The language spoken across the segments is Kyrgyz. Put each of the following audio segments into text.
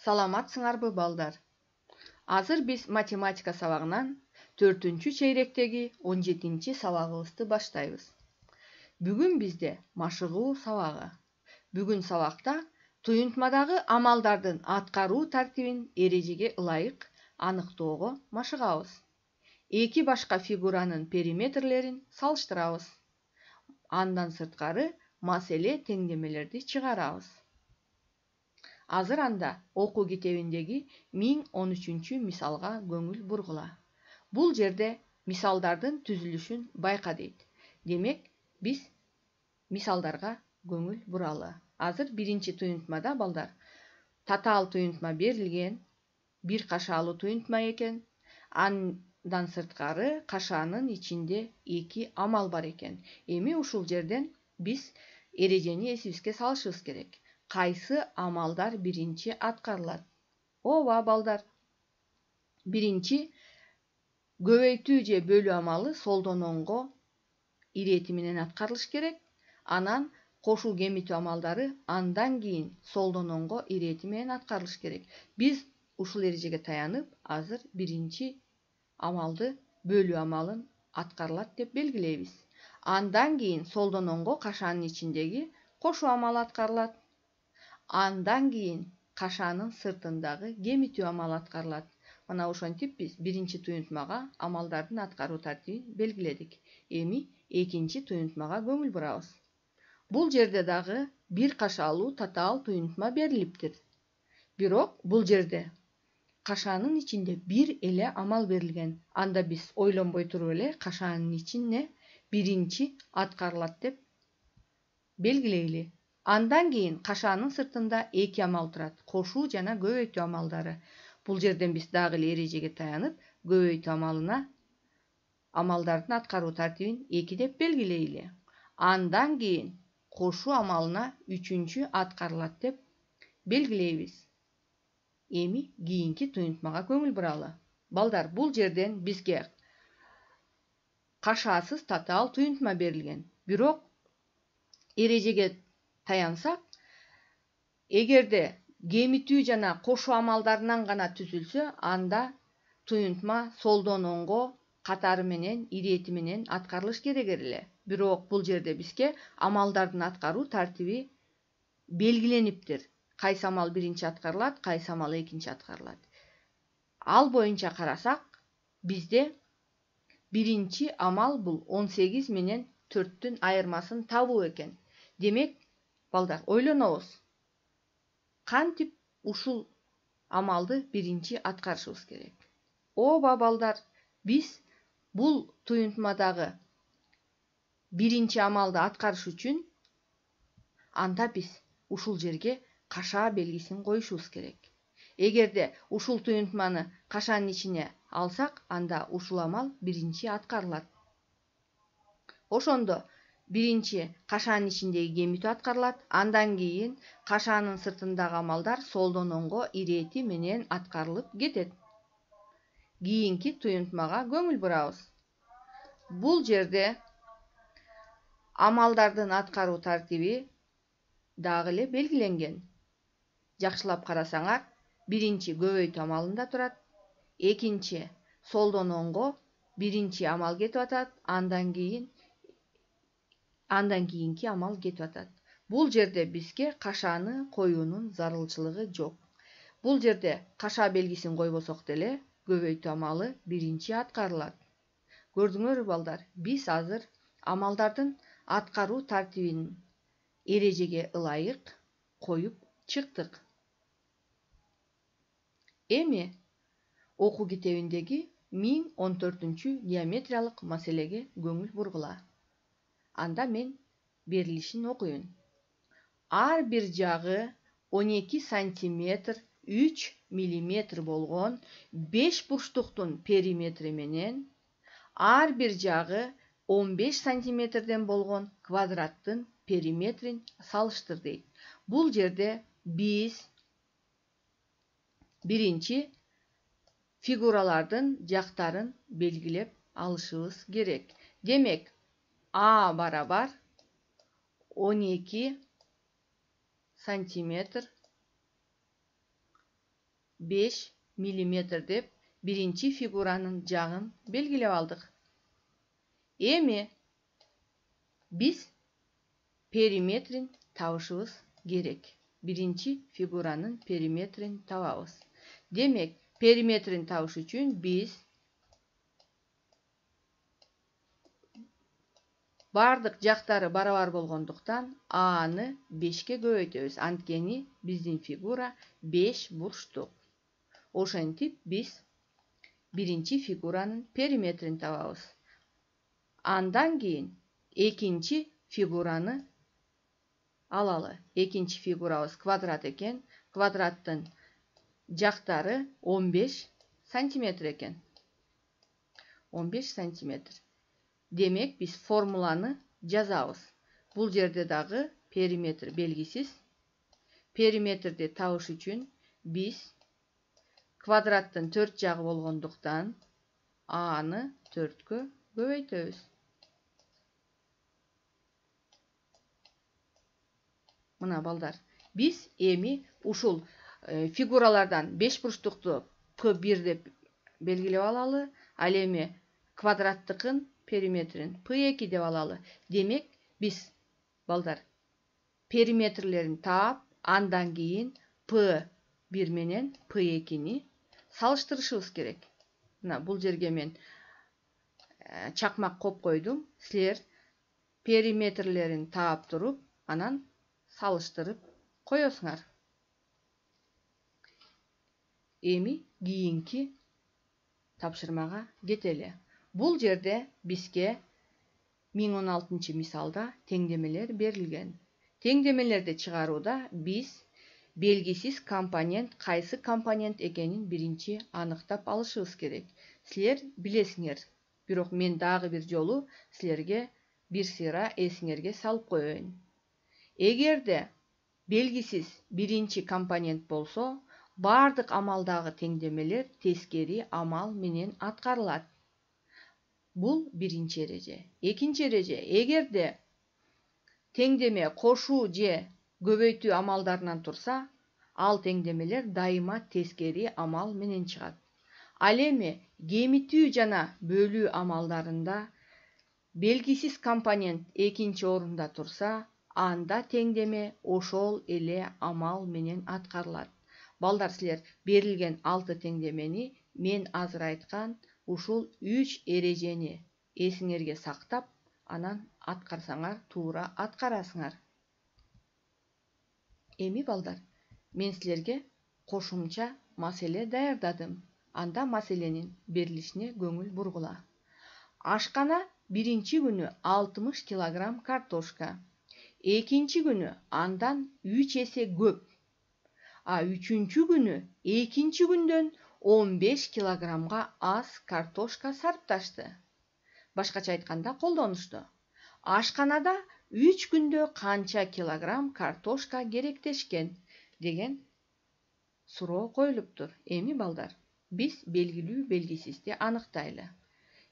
Саламатсыңарбы балдар? Азыр биз математика сабагынан 4-чейректеги 17-сабагыбызды баштайбыз. Бүгүн бизде машыгуу сабагы. Бүгүн сабакта туюнтмадагы амалдардын аткаруу тартибин эрежеге ылайык аныктоого машыгабыз. Эки башка фигуранын периметрлерин салыштырабыз. Андан сырткары маселе теңдемелерди чыгарабыз. Азыр анда окуу китебиндеги 1013-мисалга көңүл бургула. Бул жерде мисалдардын түзүлүшүн байка дейт. Демек, биз мисалдарга көңүл буралы. Азыр биринчи туюнтмада балдар татаал туюнтма берилген, бир кашаалуу туюнтма экен. Андан сырткары кашаанын ичинде эки амал бар экен. Эми ушул жерден биз эрежени эсибизге салышыбыз керек. Кайсы амалдар биринчи аткарылат? Ооба балдар. Биринчи көбөйтүү же бөлүү амалы солдон оңго ирети менен аткарылыш керек. Анан кошуу кемитүү амалдары андан кийин солдон оңго ирети менен аткарылыш керек. Биз ушул эрежеге таянып, азыр биринчи амалды бөлүү амалын аткарылат деп белгилейбиз. Андан кийин солдон оңго кашаанын ичиндеги кошуу амалы аткарылат. Андан кийин кашаанын сыртындагы кемитүү амалы аткарылат. Мына ошентип биз биринчи туюнтмага амалдардын аткаруу тартибин белгиледик. Эми экинчи туюнтмага көңүл бурабыз. Бул жерде дагы бир кашаалуу татаал туюнтма берилиптир. Бирок бул жерде кашаанын ичинде бир эле амал берилген. Анда биз ойлонбой туруп эле кашаанын ичине биринчи аткарылат деп белгилейли. Андан кийин кашаанын сыртында эки амал турат. Кошуу жана көбөйтүү амалдары. Бул жерден биз дагы эле эрежеге таянып, көбөйтүү амалына амалдардын аткаруу тартибин 2 деп белгилейли. Андан кийин кошуу амалына 3-чү аткарылат деп белгилейбиз. Эми кийинки туюнтмага көңүл буралы. Балдар, бул жерден бизге кашаасыз татаал туюнтма берилген. Бирок эрежеге таянсак, эгерде кемитүү жана кошуу амалдарынан гана түзүлсө, анда туюнтма солдон оңго катары менен, ирети менен аткарылыш керек эле. Бирок бул жерде бизге амалдардын аткаруу тартиби белгилениптир. Кайсы амал биринчи аткарылат, кайсы амал экинчи аткарылат. Ал боюнча карасак, бизде биринчи амал бул 18 менен 4-түн айырмасын табуу экен. Демек, балдар, ойлонобуз. Кантип ушул амалды биринчи аткарышыбыз керек? Ооба балдар, биз бул туюнтмадагы биринчи амалды аткарыш үчүн анда биз ушул жерге кашаа белгисин коюшубуз керек. Эгерде ушул туюнтманы кашаанын ичине алсак, анда ушул амал биринчи аткарылат. Ошондо биринчи кашаанын ичиндеги кемитүү аткарылат, андан кийин кашаанын сыртындагы амалдар солдон оңго ирети менен аткарылып кетет. Кийинки туюнтмага көңүл бурабыз. Бул жерде амалдардын аткаруу тартиби дагы эле белгиленген. Жакшылап карасаңар, биринчи көбөйтүү амалында турат, экинчи солдон оңго биринчи амал кетип атат, андан кийинки амал кетип атат. Бул жерде бизге кашааны коюунун зарылчылыгы жок. Бул жерде кашаа белгисин койбосок деле, көбөйтүү амалы биринчи аткарылат. Көрдүңөрбү балдар, биз азыр амалдардын аткаруу тартибин эрежеге ылайык коюп чыктык. Эми окуу китебиндеги 1014-геометриялык маселеге көңүл бургула. Анда мен берилишин окуйм. Ар бир жагы 12 сантиметр 3 миллиметр болгон 5 бурчтуктун периметри менен ар бир жагы 15 сантиметрден болгон квадраттын периметрин салыштыр дейт. Бул жерде биз биринчи фигуралардын жактарын белгилеп алышыбыз керек. Демек, А барабар 12 сантиметр 5 мм деп биринчи фигуранын жагын белгилеп алдык. Эми биз периметрин табышыбыз керек. Биринчи фигуранын периметрин табабыз. Демек, периметрин табыш үчүн биз бардык жактары барабар болгондуктан Аны 5ке көбөйтөбүз. Анткени биздин фигура 5 бурчтук. Ошентип биз биринчи фигуранын периметрин табабыз. Андан кийин экинчи фигураны алалы. Экинчи фигурабыз квадрат экен. Квадраттын жактары 15 сантиметр экен. 15 сантиметр. Демек, биз формуланы жазабыз. Бул жерде дагы периметр белгисиз. Периметрди табыш үчүн биз квадраттын 4 жагы болгондуктан Аны 4кө көбөйтөбүз. Мына балдар, биз эми ушул фигуралардан 5 бурчтукту P1 деп белгилеп алалы. Ал эми квадраттыкын периметрин P2 деп алалы. Демек, биз балдар периметрлерин таап, андан кийин P1 менен P2-ни салыштырышыбыз керек. Мына бул жерге мен чакмак коюп койдум. Силер периметрлерин таап туруп, анан салыштырып коесуңар. Эми кийинки тапшырмага кетели. Бул жерде бизге 1016 мисалда теңдемелер берилген. Теңдемелерди чыгарууда биз белгисиз компонент кайсы компонент экенин биринчи аныктап алышыбыз керек. Силер билесиңер, бирок мен дагы бир жолу силерге бир сыйра эсиңерге салып коеюн. Эгерде белгисиз биринчи компонент болсо, бардык амалдагы теңдемелер тескери амал менен аткарылат. Бул биринчи эреже. Экинчи эреже, эгерде теңдеме кошуу же көбөйтүү амалдарынан турса, ал теңдемелер дайыма тескери амал менен чыгат. Ал эми кемитүү жана бөлүү амалдарында белгисиз компонент экинчи орунда турса, анда теңдеме ошол эле амал менен аткарылат. Балдар, силер берилген 6 теңдемени мен азыр айткан ушул 3 эрежени эсиңерге сактап, анан аткарсаңар, туура аткарасыңар. Эми балдар, мен силерге кошумча маселе даярдадым. Анда маселенин берилишине көңүл бургула. Ашкана биринчи күнү 60 килограмм картошка, экинчи күнү андан 3 эсе көп, үчүнчү күнү экинчи күндөн 15 килограммга аз картошка сарпташты. Башкача айтканда, колдонушту. Ашканада 3 күндө канча килограмм картошка керектешкен деген суроо коюлуптур. Эми балдар, биз белгилүү белгисизди аныктайлы.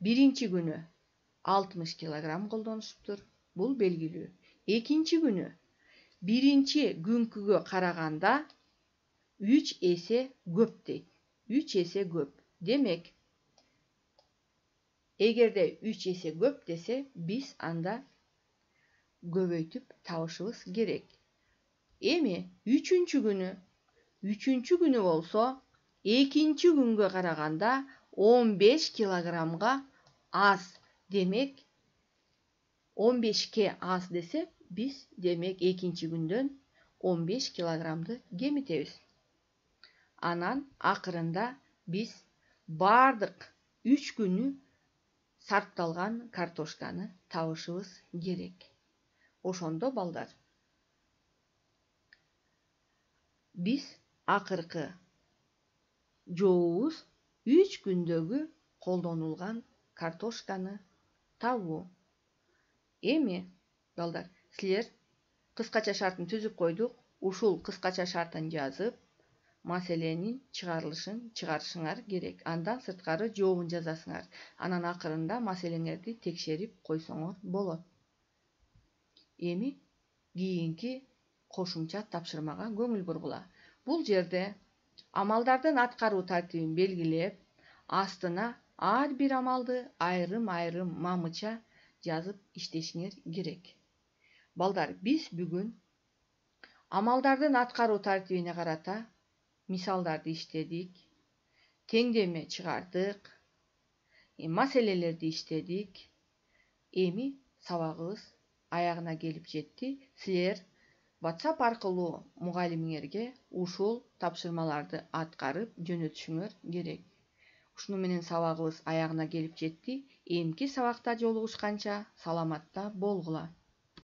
Биринчи күнү 60 килограмм колдонушуптур. Бул белгилүү. Экинчи күнү биринчи күнкүгө караганда 3 эсе көп дейт. 3 эсе көп. Демек, эгерде 3 эсе көп десе, биз анда көбөйтүп табышыбыз керек. Эми үчүнчү күнү болсо, экинчи күнгө караганда 15 килограммга аз. Демек, 15ке аз десе, биз демек экинчи күндөн 15 килограммды кемитебиз. Анан акырында биз бардык 3 күнү сарпталган картошканы табышыбыз керек. Ошондо балдар, биз акыркы жообубуз 3 күндөгү колдонулган картошканы табуу. Эми балдар, силер кыскача шартын түзүп койдук. Ушул кыскача шартын жазып, маселенин чыгарышыңар керек. Андан сырткары жообун жазасыңар. Анан акырында маселеңерди текшерип койсоңор болот. Эми кийинки кошумча тапшырмага көңүл бургула. Бул жерде Амалдардын аткаруу тартибин белгилеп, астына ар бир амалды айрым мамыча жазып иштешиңер керек. Балдар, биз бүгүн амалдардын аткаруу тартибине карата мисалдарды иштедик, теңдеме чыгардык, маселелерди иштедик. Эми сабагыбыз аягына келип жетти. Силер WhatsApp аркылуу мугалимиңерге ушул тапшырмаларды аткарып жөнөтүшүңөр керек. Ушуну менен сабагыбыз аягына келип жетти. Эмки сабакта жолугушканча саламатта болгула.